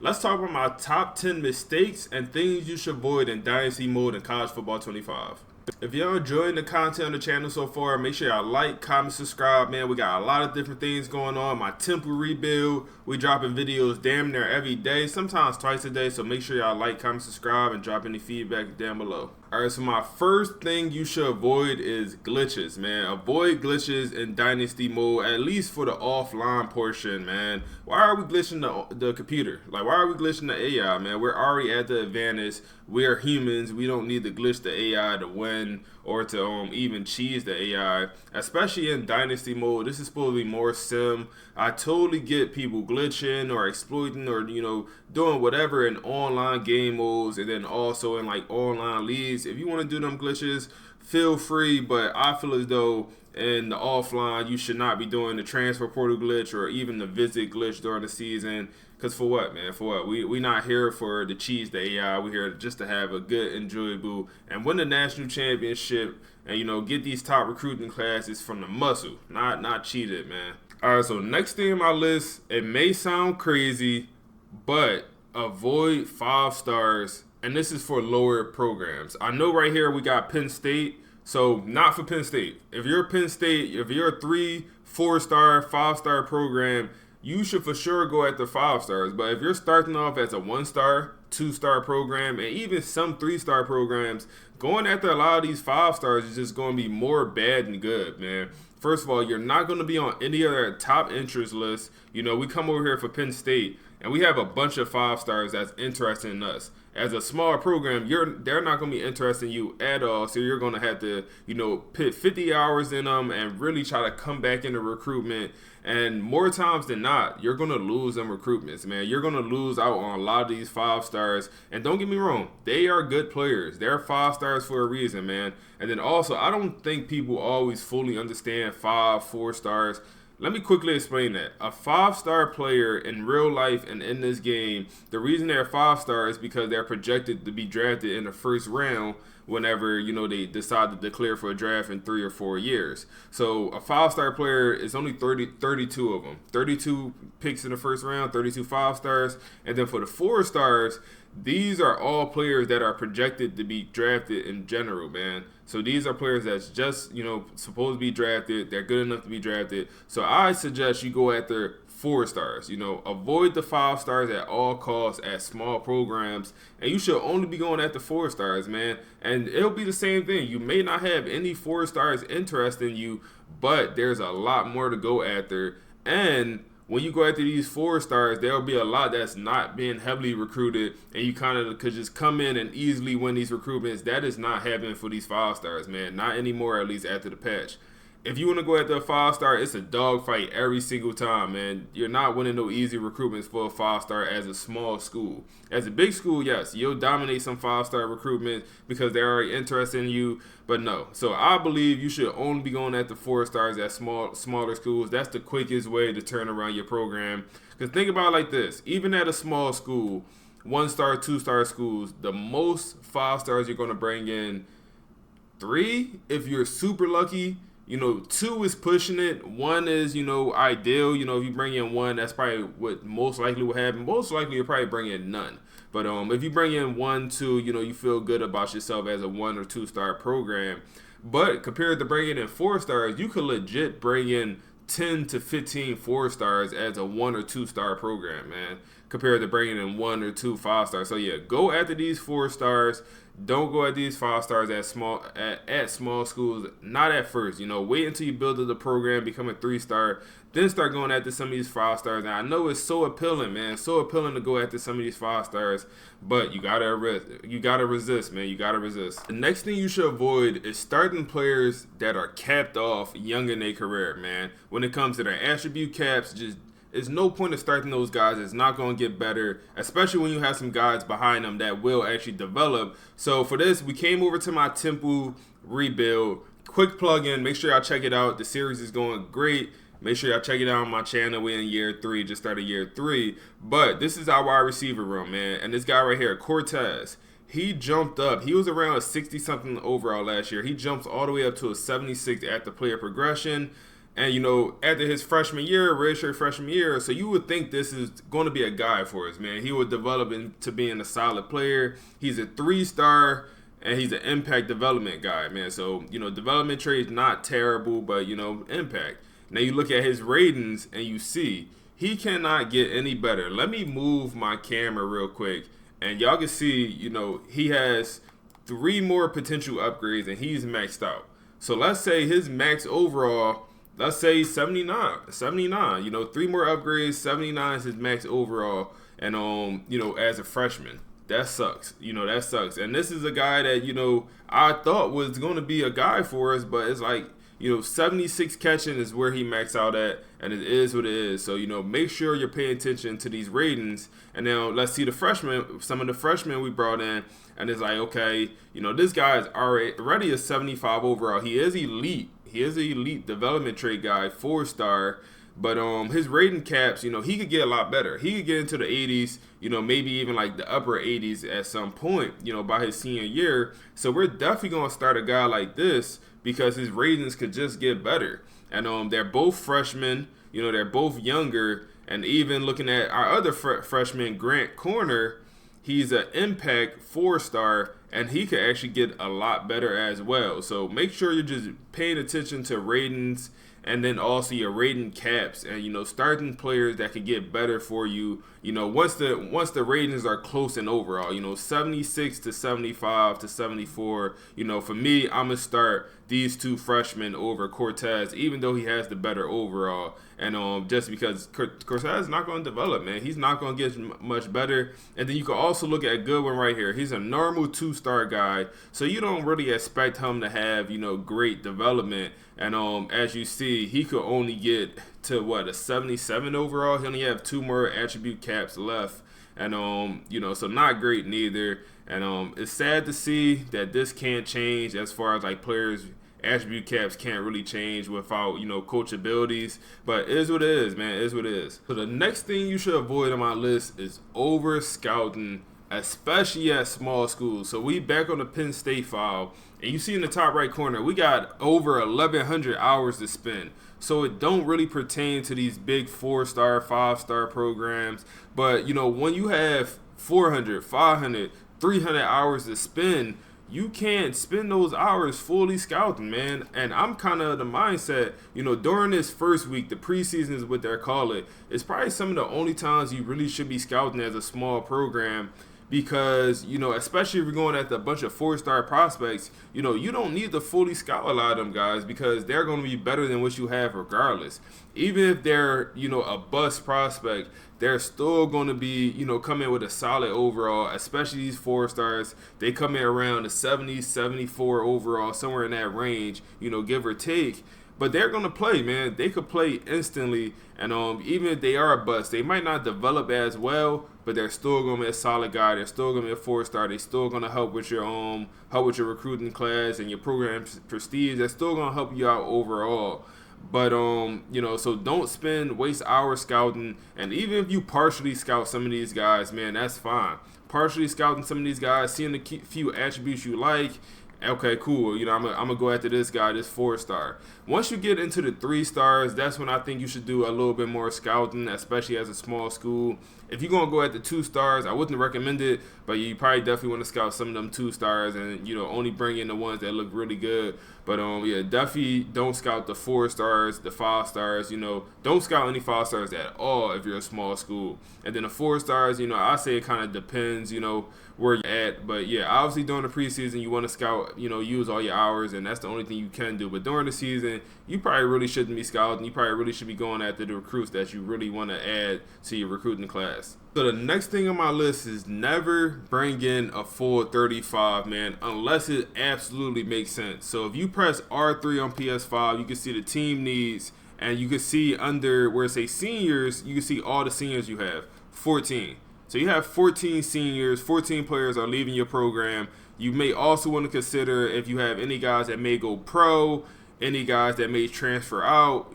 Let's talk about my top 10 mistakes and things you should avoid in Dynasty mode in College Football 25. If y'all enjoying the content on the channel so far, make sure y'all like, comment, subscribe, man. We got a lot of different things going on. My temple rebuild, we dropping videos damn near every day, sometimes twice a day. So make sure y'all like, comment, subscribe, and drop any feedback down below. Alright, so my first thing you should avoid is glitches, man. Avoid glitches in Dynasty mode, at least for the offline portion, man. Why are we glitching the computer? Like, why are we glitching the AI, man? We're already at the advantage. We are humans. We don't need to glitch the AI to win or to even cheese the AI, especially in Dynasty mode. This is supposed to be more sim. I totally get people glitching or exploiting or, doing whatever in online game modes and then also in like online leagues. If you want to do them glitches, feel free, but I feel as though in the offline you should not be doing the transfer portal glitch or even the visit glitch during the season. Because for what, man? For what? We not here for the cheese the AI. We're here just to have a good, enjoyable, and win the national championship and, get these top recruiting classes from the muscle, not cheated, man. All right, so next thing on my list, it may sound crazy, but avoid 5 stars, and this is for lower programs. I know right here we got Penn State, so not for Penn State. If you're Penn State, if you're a 3, 4-star, 5-star program, you should for sure go at the 5 stars. But if you're starting off as a 1-star, 2-star program, and even some 3-star programs, going after a lot of these 5 stars is just going to be more bad than good, man. First of all, you're not going to be on any other top interest list. We come over here for Penn State, and we have a bunch of 5 stars that's interested in us. As a smaller program, they're not going to be interested in you at all. So you're going to have to, put 50 hours in them and really try to come back into recruitment. And more times than not, you're going to lose them recruitments, man. You're going to lose out on a lot of these 5 stars. And don't get me wrong, they are good players. They're 5 stars for a reason, man. And then also, I don't think people always fully understand 5, 4 stars. Let me quickly explain that. A 5-star player in real life and in this game, the reason they're 5 stars is because they're projected to be drafted in the first round whenever, they decide to declare for a draft in 3 or 4 years. So a 5-star player is only 32 of them. 32 picks in the first round, 32 5 stars. And then for the 4 stars, these are all players that are projected to be drafted in general, man. So these are players that's just, supposed to be drafted. They're good enough to be drafted. So I suggest you go after 4 stars. Avoid the 5 stars at all costs at small programs. And you should only be going after 4 stars, man. And it'll be the same thing. You may not have any 4 stars interested in you, but there's a lot more to go after. And when you go after these 4 stars, there'll be a lot that's not being heavily recruited, and you kind of could just come in and easily win these recruitments. That is not happening for these 5 stars, man. Not anymore, at least after the patch. If you want to go after a 5-star, it's a dogfight every single time, man. You're not winning no easy recruitments for a 5-star as a small school. As a big school, yes, you'll dominate some 5-star recruitment because they're already interested in you, but no. So I believe you should only be going after 4 stars at smaller schools. That's the quickest way to turn around your program. Because think about it like this. Even at a small school, 1-star, 2-star schools, the most 5 stars you're going to bring in 3 if you're super lucky. 2 is pushing it. 1 is, ideal. If you bring in 1, that's probably what most likely will happen. Most likely you'll probably bring in none. But if you bring in 1, 2, you feel good about yourself as a 1 or 2-star program. But compared to bringing in 4 stars, you could legit bring in 10 to 15 4 stars as a 1 or 2-star program, man, compared to bringing in 1 or 2 5 stars. So yeah, go after these 4 stars. Don't go at these 5 stars at small schools. Not at first. Wait until you build up the program, become a 3-star, then start going after some of these 5 stars. And I know it's so appealing, man. So appealing to go after some of these 5 stars, but you gotta resist, man. You gotta resist. The next thing you should avoid is starting players that are capped off young in their career, man. When it comes to their attribute caps, just there's no point of starting those guys. It's not going to get better, especially when you have some guys behind them that will actually develop. So for this, we came over to my Temple rebuild. Quick plug-in. Make sure y'all check it out. The series is going great. Make sure y'all check it out on my channel. We're in year 3, just started year 3. But this is our wide receiver room, man. And this guy right here, Cortez, he jumped up. He was around a 60-something overall last year. He jumps all the way up to a 76 at the player progression. And, after his freshman year, redshirt freshman year, so you would think this is going to be a guy for us, man. He would develop into being a solid player. He's a 3-star, and he's an impact development guy, man. So, development trade's not terrible, but, impact. Now you look at his ratings, and you see he cannot get any better. Let me move my camera real quick, and y'all can see, he has 3 more potential upgrades, and he's maxed out. So let's say his max overall, let's say 79. 3 more upgrades, 79 is his max overall, and as a freshman. That sucks. That sucks. And this is a guy that, I thought was going to be a guy for us, but it's like, 76 catching is where he maxed out at, and it is what it is. So, make sure you're paying attention to these ratings. And now let's see the freshmen, some of the freshmen we brought in, and it's like, okay, this guy is already a 75 overall. He is elite. He is an elite development trait guy, 4-star. But his rating caps, he could get a lot better. He could get into the 80s, maybe even like the upper 80s at some point, by his senior year. So we're definitely going to start a guy like this because his ratings could just get better. And they're both freshmen, they're both younger. And even looking at our other freshman, Grant Corner, he's an impact 4-star, and he could actually get a lot better as well. So make sure you're just paying attention to ratings, and then also your rating caps, and starting players that can get better for you. Once the ratings are close and overall, 76 to 75 to 74. For me, I'm gonna start these 2 freshmen over Cortez, even though he has the better overall. And just because Cortez is not going to develop, man, he's not going to get much better. And then you can also look at Goodwin right here. He's a normal 2-star guy, so you don't really expect him to have great development. And as you see, he could only get to a 77 overall. He only have 2 more attribute caps left, and so not great neither. And it's sad to see that this can't change as far as like players. Attribute caps can't really change without, coach abilities. But it is what it is, man. It is what it is. So the next thing you should avoid on my list is over scouting, especially at small schools. So we back on the Penn State file, and you see in the top right corner, we got over 1,100 hours to spend. So it don't really pertain to these big 4-star, 5-star programs. But, when you have 400, 500, 300 hours to spend, you can't spend those hours fully scouting, man. And I'm kind of the mindset, during this first week, the preseason is what they call it. It's probably some of the only times you really should be scouting as a small program, because, especially if you're going after a bunch of 4-star prospects, you don't need to fully scout a lot of them guys, because they're going to be better than what you have regardless. Even if they're, a bust prospect, they're still going to be, come in with a solid overall, especially these 4-stars. They come in around the 70, 74 overall, somewhere in that range, give or take. But they're going to play, man. They could play instantly. And even if they are a bust, they might not develop as well, but they're still going to be a solid guy. They're still going to be a 4-star. They're still going to help with your recruiting class and your program prestige. They're still going to help you out overall. But, so don't waste hours scouting. And even if you partially scout some of these guys, man, that's fine. Partially scouting some of these guys, seeing the few attributes you like. Okay, cool. I'm gonna go after this guy, this 4-star. Once you get into the 3-stars, that's when I think you should do a little bit more scouting, especially as a small school. If you're gonna go at the 2-stars, I wouldn't recommend it, but you probably definitely want to scout some of them 2-stars and only bring in the ones that look really good. But yeah, definitely don't scout the 4-stars, the 5-stars. Don't scout any 5-stars at all if you're a small school. And then the 4-stars, I say it kind of depends, where you're at. But yeah, obviously during the preseason, you want to scout, use all your hours, and that's the only thing you can do. But during the season, you probably really shouldn't be scouting. You probably really should be going after the recruits that you really want to add to your recruiting class. So the next thing on my list is never bring in a full 35, man, unless it absolutely makes sense. So if you press R3 on PS5, you can see the team needs, and you can see under where it says seniors, you can see all the seniors you have, 14. So you have 14 seniors, 14 players are leaving your program. You may also want to consider if you have any guys that may go pro, any guys that may transfer out,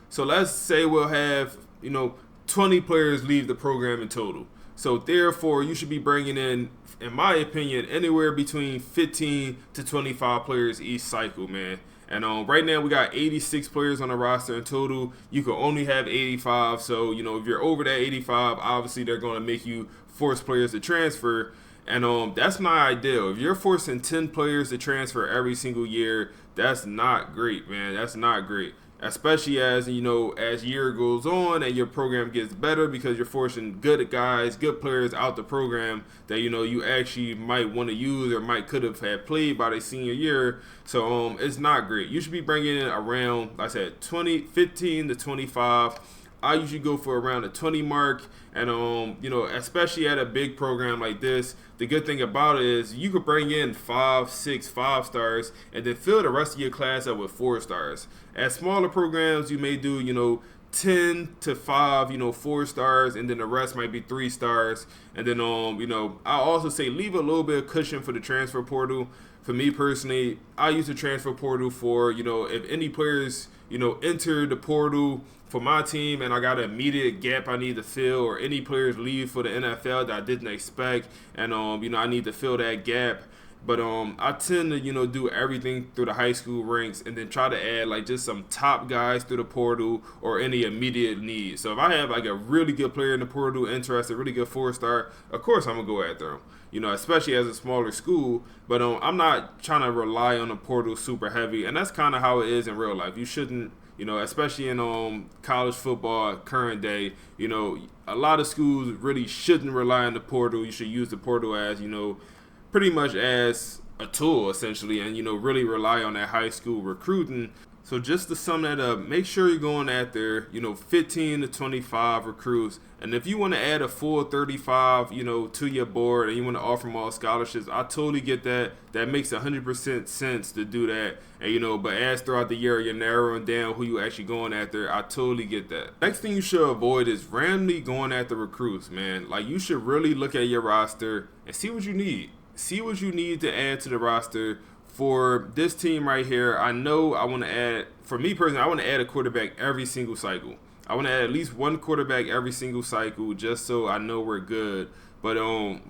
So let's say we'll have, 20 players leave the program in total. So therefore, you should be bringing in my opinion, anywhere between 15 to 25 players each cycle, man. And right now we got 86 players on the roster in total. You can only have 85. So, if you're over that 85, obviously they're going to make you force players to transfer. And that's not ideal. If you're forcing 10 players to transfer every single year, that's not great, man. That's not great. Especially as year goes on and your program gets better, because you're forcing good guys, good players out the program that you actually might want to use or could have had played by their senior year. So it's not great. You should be bringing in around, like I said, 15 to 25. I usually go for around the 20 mark, and especially at a big program like this, the good thing about it is you could bring in 5, 6, 5-stars, and then fill the rest of your class up with 4-stars. At smaller programs, you may do 10 to 5, 4-stars, and then the rest might be 3-stars. And then I also say leave a little bit of cushion for the transfer portal. For me personally, I use the transfer portal for if any players enter the portal for my team and I got an immediate gap I need to fill, or any players leave for the NFL that I didn't expect, and I need to fill that gap. But I tend to do everything through the high school ranks, and then try to add like just some top guys through the portal or any immediate needs. So if I have like a really good player in the portal interested, really good 4-star, of course I'm gonna go after him. Especially as a smaller school. But I'm not trying to rely on the portal super heavy, and that's kind of how it is in real life. You shouldn't, especially in college football current day, a lot of schools really shouldn't rely on the portal. You should use the portal as, pretty much as a tool essentially, and really rely on that high school recruiting. So just to sum that up, make sure you're going after 15 to 25 recruits, and if you want to add a full 35 to your board, and you want to offer them all scholarships, I totally get that. That makes 100% sense to do that. And but as throughout the year you're narrowing down who you actually going after, I totally get that. Next thing you should avoid is randomly going after recruits, man. Like, you should really look at your roster and see what you need. See what you need to add to the roster. For this team right here, I know I want to add, for me personally, I want to add a quarterback every single cycle. I want to add at least one quarterback every single cycle, just so I know we're good. But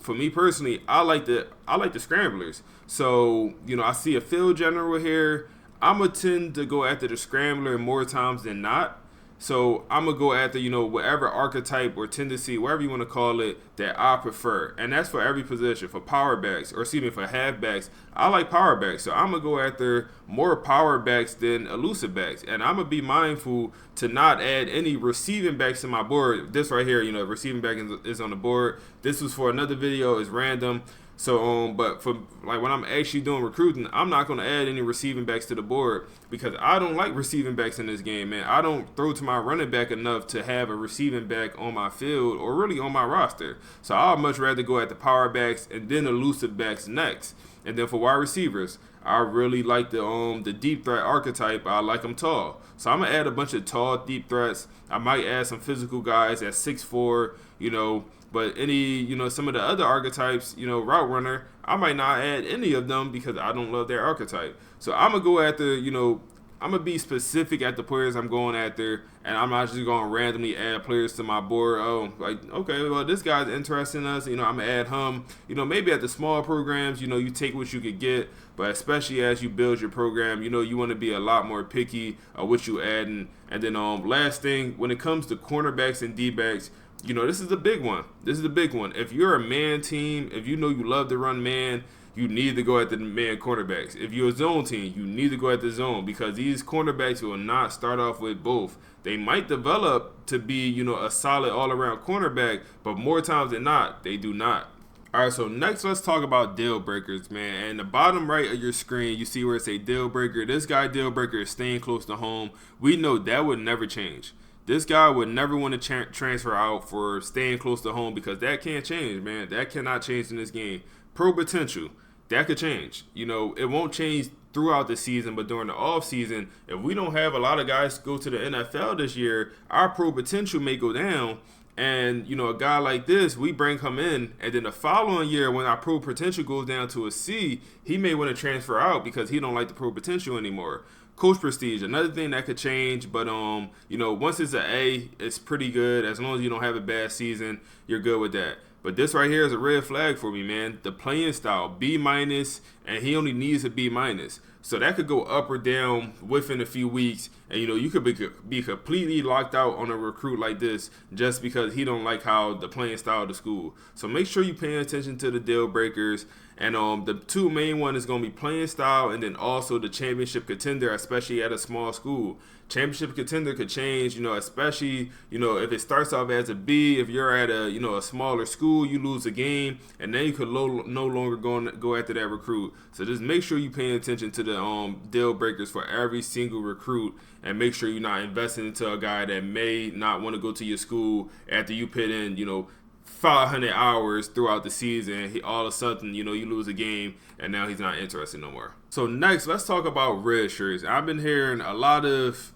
for me personally, I like the scramblers. So I see a field general here. I'm gonna tend to go after the scrambler more times than not. So I'm going to go after, whatever archetype or tendency, whatever you want to call it, that I prefer. And that's for every position. For power backs, or excuse me, for halfbacks, I like power backs. So I'm going to go after more power backs than elusive backs. And I'm going to be mindful to not add any receiving backs to my board. This right here, receiving back is on the board. This was for another video. It's random. So, but for like when I'm actually doing recruiting, I'm not going to add any receiving backs to the board, because I don't like receiving backs in this game, man. I don't throw to my running back enough to have a receiving back on my field or really on my roster. So I'd much rather go at the power backs and then elusive backs next. And then for wide receivers, I really like the deep threat archetype. I like them tall. So I'm going to add a bunch of tall, deep threats. I might add some physical guys at 6'4", but any, some of the other archetypes, route runner, I might not add any of them because I don't love their archetype. So I'm going to go after, I'm going to be specific at the players I'm going after, and I'm not just going to randomly add players to my board. Oh, like, okay, well, this guy's interested in us. I'm going to add him. Maybe at the small programs, you take what you could get, but especially as you build your program, you want to be a lot more picky of what you add. And then last thing, when it comes to cornerbacks and D-backs, this is a big one. This is a big one. If you're a man team, if you love to run man, you need to go at the man cornerbacks. If you're a zone team, you need to go at the zone, because these cornerbacks will not start off with both. They might develop to be, a solid all-around cornerback, but more times than not, they do not. All right, so next let's talk about deal breakers, man. And the bottom right of your screen, you see where it say deal breaker. This guy deal breaker is staying close to home. We know that would never change. This guy would never want to transfer out for staying close to home, because that can't change, man. That cannot change in this game. Pro potential, that could change. It won't change throughout the season, but during the off season, if we don't have a lot of guys go to the NFL this year, our pro potential may go down. And, a guy like this, we bring him in, and then the following year when our pro potential goes down to a C, he may want to transfer out because he don't like the pro potential anymore. Coach prestige, another thing that could change, but once it's an A, it's pretty good. As long as you don't have a bad season, you're good with that. But this right here is a red flag for me, man. The playing style, B minus, and he only needs a B minus. So that could go up or down within a few weeks, and you could be completely locked out on a recruit like this just because he don't like how the playing style of the school. So make sure you pay attention to the deal breakers, and the two main one is gonna be playing style, and then also the championship contender, especially at a small school. Championship contender could change, especially if it starts off as a B. If you're at a smaller school, you lose a game, and then you could no longer go after that recruit. So just make sure you pay attention to the deal breakers for every single recruit, and make sure you're not investing into a guy that may not want to go to your school after you put in 500 hours throughout the season. All of a sudden, you lose a game, and now he's not interested no more. So next, let's talk about red shirts. I've been hearing a lot of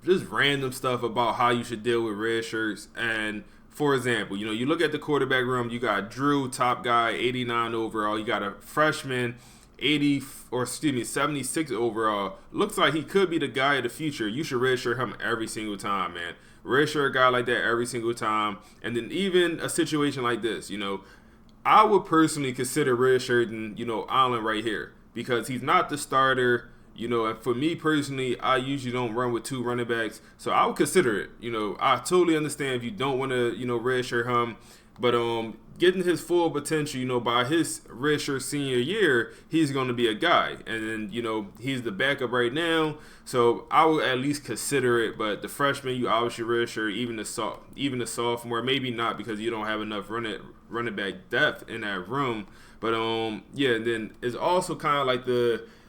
just random stuff about how you should deal with red shirts. And for example, you look at the quarterback room, you got Drew, top guy, 89 overall. You got a freshman, 76 overall. Looks like he could be the guy of the future. You should redshirt him every single time, man. Redshirt a guy like that every single time. And then even a situation like this, I would personally consider redshirting, Allen right here, because he's not the starter. And for me personally, I usually don't run with two running backs, so I would consider it. I totally understand if you don't want to, redshirt him, but getting his full potential, by his redshirt senior year, he's going to be a guy, and then he's the backup right now, so I would at least consider it. But the freshman, you obviously redshirt, even the sophomore, maybe not because you don't have enough running back depth in that room. But yeah, and then it's also kind of like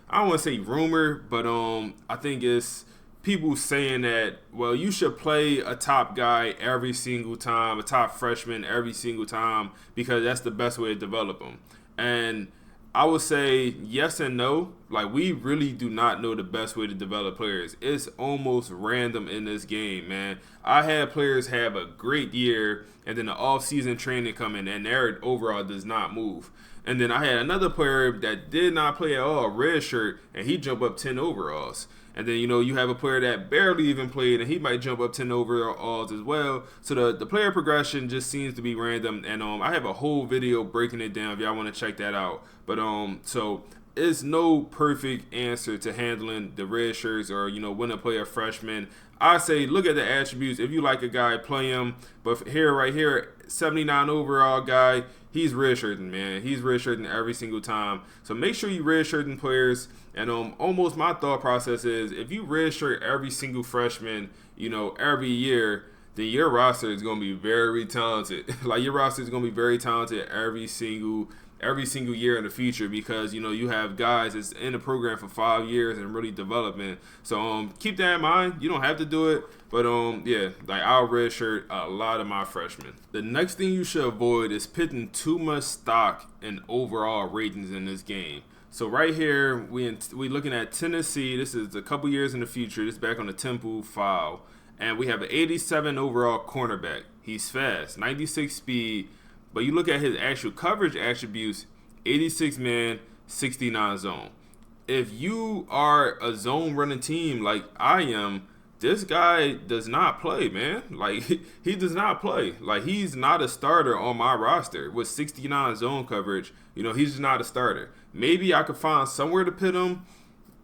I don't want to say rumor, but I think it's people saying that, well, you should play a top guy every single time, a top freshman every single time, because that's the best way to develop them. And I would say yes and no. Like, we really do not know the best way to develop players. It's almost random in this game, man. I had players have a great year, and then the off-season training come in, and their overall does not move. And then I had another player that did not play at all, red shirt, and he jumped up 10 overalls. And then, you have a player that barely even played, and he might jump up 10 overalls as well. So the player progression just seems to be random. And I have a whole video breaking it down if y'all want to check that out. But so it's no perfect answer to handling the red shirts or, when to play a freshman. I say look at the attributes. If you like a guy, play him. But right here, 79 overall guy, he's redshirting, man. He's redshirting every single time. So make sure you redshirting players. And almost my thought process is, if you redshirt every single freshman, every year, then your roster is going to be very talented. Like, your roster is going to be very talented every single year in the future, because you have guys that's in the program for 5 years and really developing. So keep that in mind. You don't have to do it, but yeah, like, I'll redshirt a lot of my freshmen. The next thing you should avoid is putting too much stock in overall ratings in this game. So right here, we looking at Tennessee. This is a couple years in the future. This is back on the Temple file, and we have an 87 overall cornerback. He's fast, 96 speed. But you look at his actual coverage attributes, 86 man, 69 zone. If you are a zone running team like I am, this guy does not play, man. Like, he does not play. Like, he's not a starter on my roster with 69 zone coverage. He's just not a starter. Maybe I could find somewhere to put him.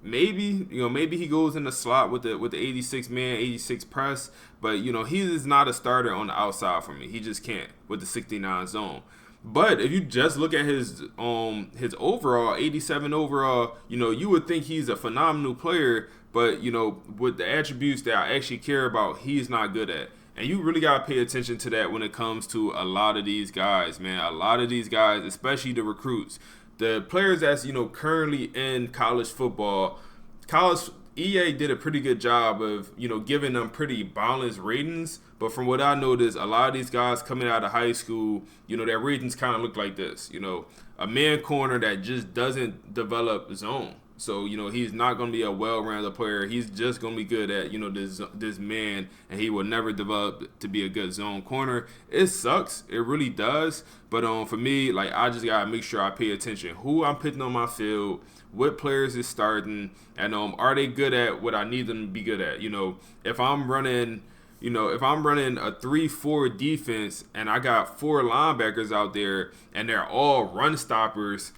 Maybe he goes in the slot with the 86 man, 86 press, but he is not a starter on the outside for me. He just can't with the 69 zone. But if you just look at his overall, 87 overall, you would think he's a phenomenal player, but with the attributes that I actually care about, he's not good at. And you really got to pay attention to that when it comes to a lot of these guys, man. A lot of these guys, especially the recruits. The players that's, currently in college football, EA did a pretty good job of, giving them pretty balanced ratings. But from what I noticed, a lot of these guys coming out of high school, their ratings kind of look like this. A man corner that just doesn't develop zone. So, he's not going to be a well-rounded player. He's just going to be good at, this man, and he will never develop to be a good zone corner. It sucks. It really does. But for me, like, I just got to make sure I pay attention. Who I'm putting on my field, what players is starting, and are they good at what I need them to be good at? If I'm running if I'm running a 3-4 defense and I got 4 linebackers out there and they're all run stoppers,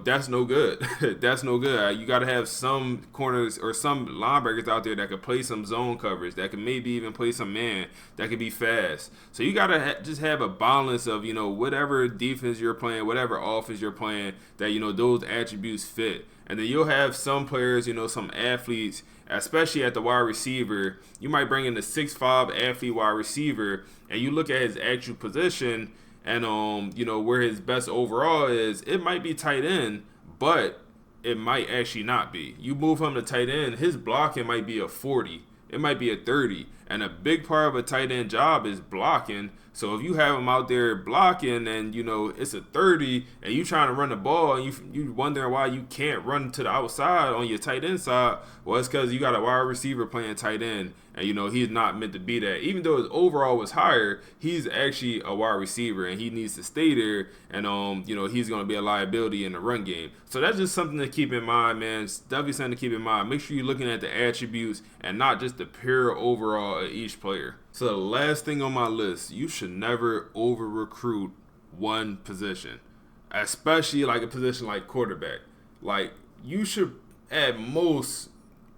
that's no good. That's no good. You got to have some corners or some linebackers out there that could play some zone coverage, that can maybe even play some man, that could be fast. So you got to just have a balance of, whatever defense you're playing, whatever offense you're playing, that, those attributes fit. And then you'll have some players, some athletes, especially at the wide receiver. You might bring in a 6'5" athlete wide receiver, and you look at his actual position, and where his best overall is, it might be tight end, but it might actually not be. You move him to tight end, his blocking might be a 40, it might be a 30, and a big part of a tight end job is blocking. So if you have him out there blocking and it's a 30 and you trying to run the ball and you wondering why you can't run to the outside on your tight end side, well, it's because you got a wide receiver playing tight end, and he's not meant to be that. Even though his overall was higher, he's actually a wide receiver and he needs to stay there, and he's going to be a liability in the run game. So that's just something to keep in mind, man. It's definitely something to keep in mind. Make sure you're looking at the attributes and not just the pure overall of each player. So the last thing on my list, you should never over recruit one position, especially like a position like quarterback. Like, you should at most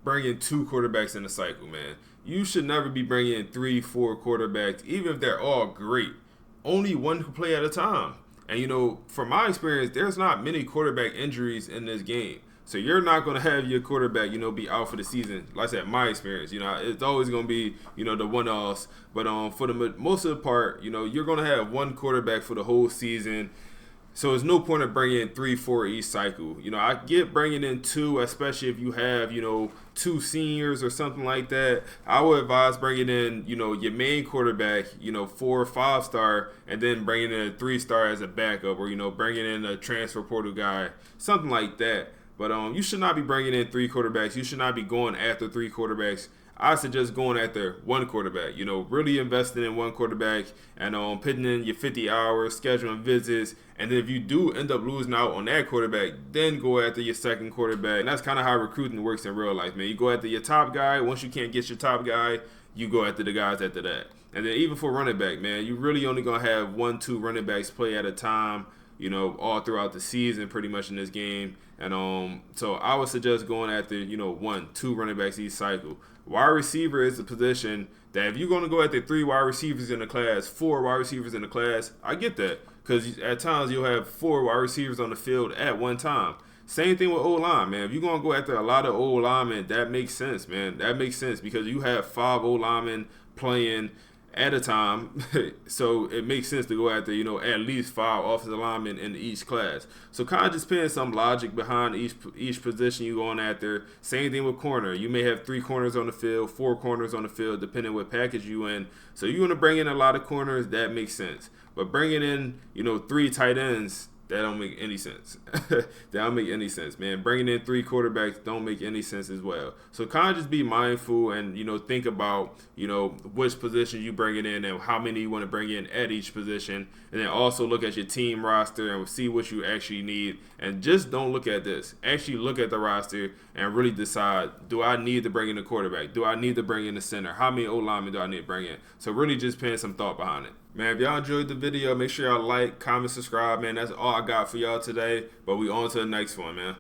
bring in 2 quarterbacks in a cycle, man. You should never be bringing in 3-4 quarterbacks, even if they're all great. Only one can play at a time. And from my experience, there's not many quarterback injuries in this game. So you're not going to have your quarterback, be out for the season. Like I said, my experience, it's always going to be, the one-offs. But for the most of the part, you're going to have one quarterback for the whole season. So there's no point of bringing in 3-4 each cycle. I get bringing in 2, especially if you have, 2 seniors or something like that. I would advise bringing in, your main quarterback, 4 or 5-star, and then bringing in a 3-star as a backup, or, bringing in a transfer portal guy, something like that. But you should not be bringing in 3 quarterbacks. You should not be going after 3 quarterbacks. I suggest going after one quarterback, really investing in one quarterback and putting in your 50 hours, scheduling visits. And then if you do end up losing out on that quarterback, then go after your second quarterback. And that's kind of how recruiting works in real life, man. You go after your top guy. Once you can't get your top guy, you go after the guys after that. And then even for running back, man, you really only going to have 1-2 running backs play at a time, all throughout the season pretty much in this game. And so I would suggest going after, 1-2 running backs each cycle. Wide receiver is a position that if you're going to go after 3 wide receivers in the class, 4 wide receivers in the class, I get that. Because at times you'll have 4 wide receivers on the field at one time. Same thing with O-line, man. If you're going to go after a lot of O-linemen, that makes sense, man. That makes sense because you have 5 O-linemen playing at a time, so it makes sense to go after, at least 5 offensive linemen in each class. So kind of just putting some logic behind each position you're going after. Same thing with corner. You may have 3 corners on the field, 4 corners on the field, depending what package you in. So you want to bring in a lot of corners, that makes sense. But bringing in, 3 tight ends, that don't make any sense. That don't make any sense, man. Bringing in 3 quarterbacks don't make any sense as well. So kind of just be mindful and, think about, which position you bring it in and how many you want to bring in at each position. And then also look at your team roster and see what you actually need. And just don't look at this. Actually look at the roster and really decide, do I need to bring in a quarterback? Do I need to bring in a center? How many O-linemen do I need to bring in? So really just putting some thought behind it. Man, if y'all enjoyed the video, make sure y'all like, comment, subscribe, man. That's all I got for y'all today. But we on to the next one, man.